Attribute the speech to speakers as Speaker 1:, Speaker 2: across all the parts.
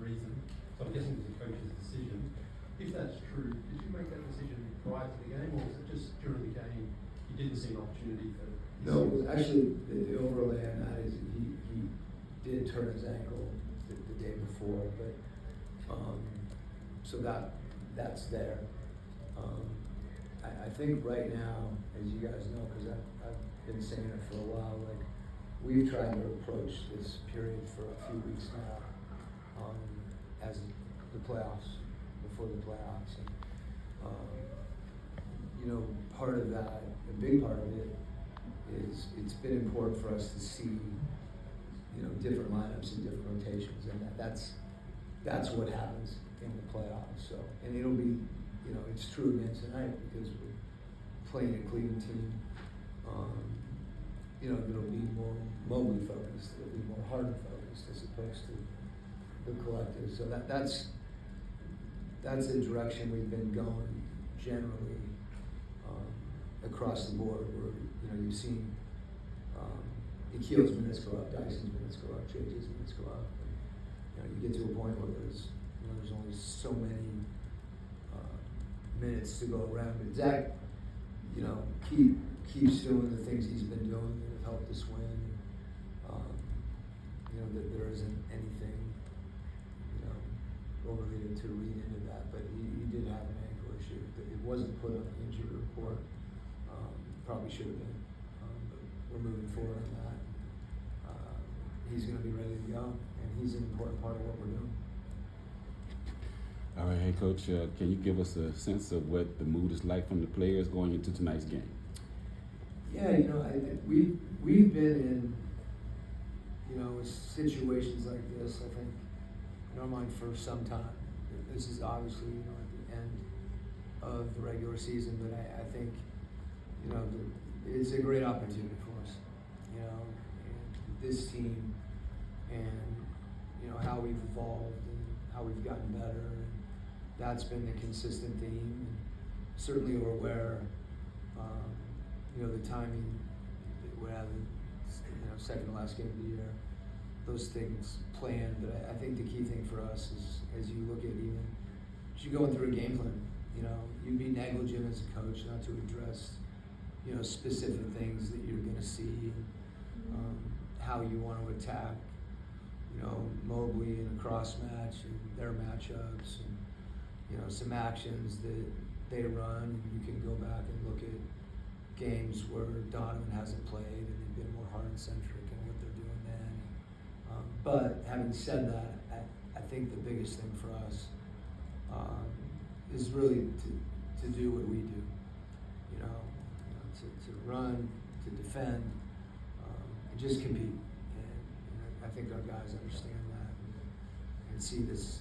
Speaker 1: reason. So I'm guessing it was a coach's decision. If that's true, did you make that decision prior to the game, or was it just during the game you didn't see an opportunity for?
Speaker 2: No, actually, the overlay on that is he did turn his ankle the day before, but so that's there. I think right now, as you guys know, because I've been saying it for a while, like we've tried to approach this period for a few weeks now as the playoffs, before the playoffs, and part of that, a big part of it, is it's been important for us to see, different lineups and different rotations, and that's what happens in the playoffs. So, and it'll be, it's true again tonight because we're playing a Cleveland team. It'll be more Mobley focused, it'll be more Harden focused as opposed to the collective. So that's the direction we've been going generally across the board. Where you've seen Nikhil's minutes go up, Dyson's minutes go up, JJ's minutes go up. And, you get to a point where there's only so many minutes to go around. But Zach, keeps doing the things he's been doing that have helped us win. That there isn't anything, overly to read into that. But he did have an ankle issue. It wasn't put on the injury report. Probably should have been. But we're moving forward on that. He's going to be ready to go, and he's an important part of what we're doing.
Speaker 3: All right, hey Coach, can you give us a sense of what the mood is like from the players going into tonight's game?
Speaker 2: Yeah, we've been in situations like this. I think in our mind for some time. This is obviously at the end of the regular season, but I think it's a great opportunity for us. And this team, and how we've evolved and how we've gotten better. And that's been the consistent theme. And certainly we're aware, the timing that we're having, second to last game of the year, those things planned. But I think the key thing for us is, as you look at even, as you going through a game plan, you'd be negligent as a coach not to address, specific things that you're going to see, how you want to attack, Mobley in a cross match and their matchups, and some actions that they run. And you can go back and look at games where Donovan hasn't played and they've been more Harden-centric in what they're doing then. But having said that, I think the biggest thing for us is really to do what we do, to run, to defend, and just compete. And I think our guys understand that and see this,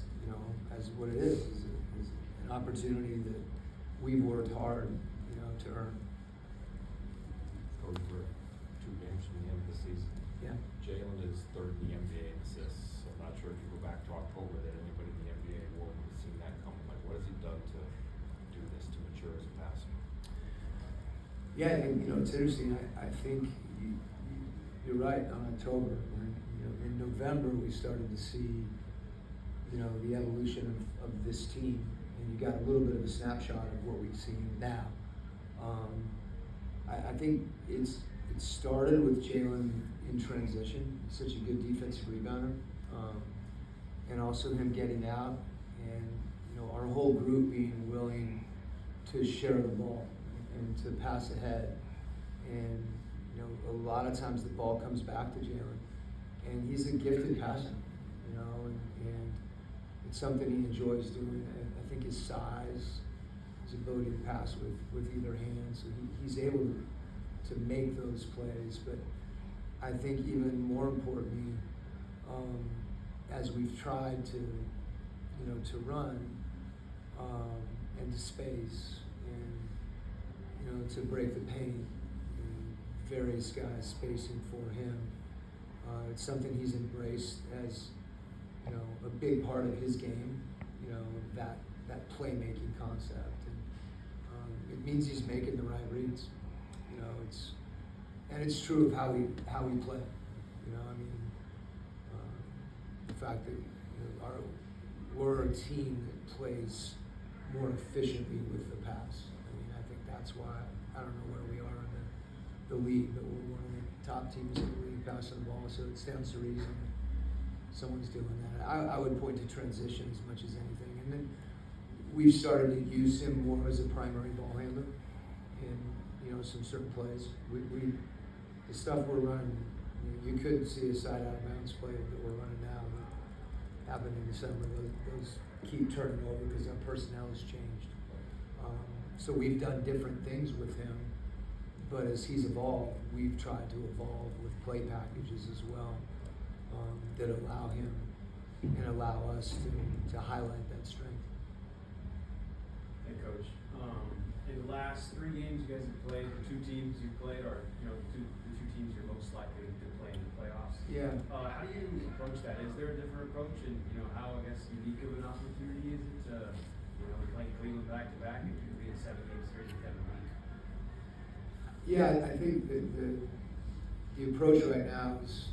Speaker 2: as what it is an opportunity that we've worked hard, to earn.
Speaker 4: Over 2 games from the end of the season.
Speaker 2: Yeah.
Speaker 4: Jalen is third in the NBA in assists. So I'm not sure if you go back to October that anybody in the NBA would have seen that coming. Like, what has he done to do this, to mature as a passer?
Speaker 2: Yeah, and it's interesting. I think you're right on October. In November we started to see, the evolution of this team, and you got a little bit of a snapshot of what we've seen now. I think it started with Jalen in transition, such a good defensive rebounder, and also him getting out, and our whole group being willing to share the ball and to pass ahead. And a lot of times the ball comes back to Jalen, and he's a gifted passer, and it's something he enjoys doing. I think his size, his ability to pass with either hand, so he's able to make those plays. But I think even more importantly, as we've tried to run and to space and to break the paint, and various guys spacing for him, it's something he's embraced as a big part of his game. That playmaking concept, and it means he's making the right reads. It's true of how we play. The fact that we're a team that plays more efficiently with the pass. I mean, I think that's why, I don't know where we are in the league, but we're one of the top teams in the league passing the ball, so it stands to reason that someone's doing that. I would point to transition as much as anything. And then we've started to use him more as a primary ball handler in, some certain plays. The stuff we're running, you could see a side out of bounds play that we're running now that happened in December. Those keep turning over because our personnel has changed. So we've done different things with him, but as he's evolved, we've tried to evolve with play packages as well, that allow him and allow us to highlight that strength.
Speaker 5: Hey, Coach. In the last 3 games you guys have played, the 2 teams you've played are, the two teams you're most likely to play in the playoffs.
Speaker 2: Yeah.
Speaker 5: How do you approach that? Is there a different approach, and how, I guess, unique of an opportunity is it to, playing Cleveland back to back and being a 7-game series with them a week?
Speaker 2: Yeah, I think that the approach right now is,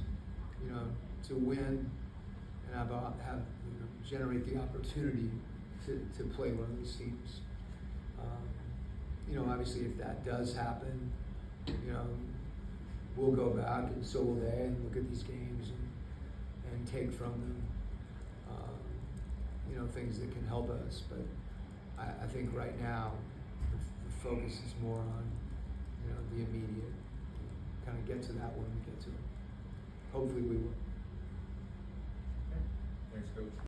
Speaker 2: to win and generate the opportunity to play one of those teams. Obviously, if that does happen, we'll go back and so will they and look at these games and take from them, things that can help us. But I think right now the focus is more on, the immediate. Kind of get to that when we get to it. Hopefully we will.
Speaker 6: Thanks, Coach.